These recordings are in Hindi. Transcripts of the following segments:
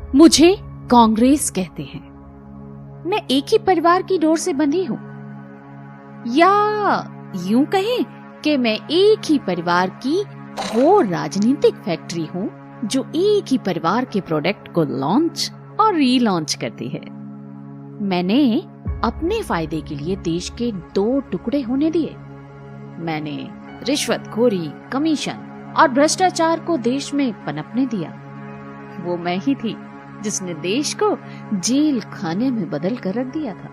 मुझे कांग्रेस कहते हैं। मैं एक ही परिवार की डोर से बंधी हूं, या यूं कहें कि मैं एक ही परिवार की वो राजनीतिक फैक्ट्री हूं जो एक ही परिवार के प्रोडक्ट को लॉन्च और रीलॉन्च करती है। मैंने अपने फायदे के लिए देश के 2 टुकड़े होने दिए। मैंने रिश्वतखोरी, कमीशन और भ्रष्टाचार को देश में पनपने दिया। वो मैं ही थी जिसने देश को जेल खाने में बदल कर रख दिया था।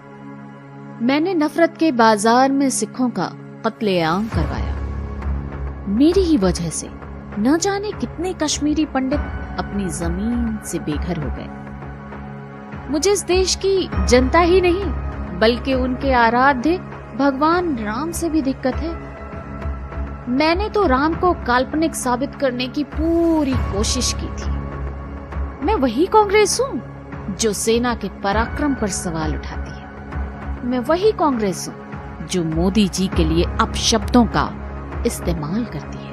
मैंने नफरत के बाजार में सिखों का कत्लेआम करवाया। मेरी ही वजह से न जाने कितने कश्मीरी पंडित अपनी जमीन से बेघर हो गए। मुझे इस देश की जनता ही नहीं बल्कि उनके आराध्य भगवान राम से भी दिक्कत है। मैंने तो राम को काल्पनिक साबित करने की पूरी कोशिश की थी। मैं वही कांग्रेस हूँ जो सेना के पराक्रम पर सवाल उठाती है। मैं वही कांग्रेस हूँ जो मोदी जी के लिए अपशब्दों का इस्तेमाल करती है।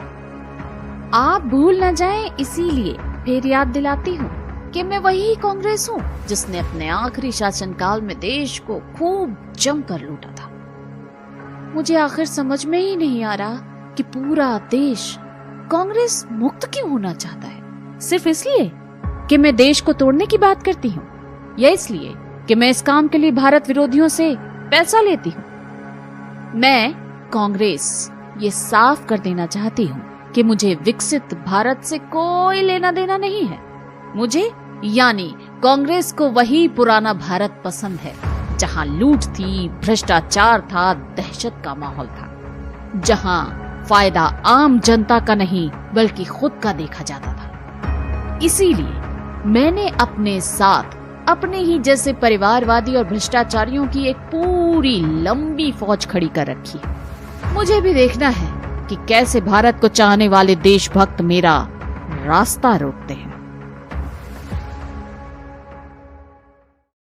आप भूल न जाएं, इसीलिए फिर याद दिलाती हूँ कि मैं वही कांग्रेस हूँ जिसने अपने आखिरी शासनकाल में देश को खूब जमकर लूटा था। मुझे आखिर समझ में ही नहीं आ रहा कि पूरा देश कांग्रेस मुक्त क्यों होना चाहता है। सिर्फ इसलिए कि मैं देश को तोड़ने की बात करती हूँ, या इसलिए कि मैं इस काम के लिए भारत विरोधियों से पैसा लेती हूँ। मैं कांग्रेस ये साफ कर देना चाहती हूँ कि मुझे विकसित भारत से कोई लेना देना नहीं है। मुझे यानी कांग्रेस को वही पुराना भारत पसंद है जहाँ लूट थी, भ्रष्टाचार था, दहशत का माहौल था, जहाँ फायदा आम जनता का नहीं बल्कि खुद का देखा जाता था। इसीलिए मैंने अपने साथ अपने ही जैसे परिवारवादी और भ्रष्टाचारियों की एक पूरी लंबी फौज खड़ी कर रखी है। मुझे भी देखना है कि कैसे भारत को चाहने वाले देशभक्त मेरा रास्ता रोकते हैं।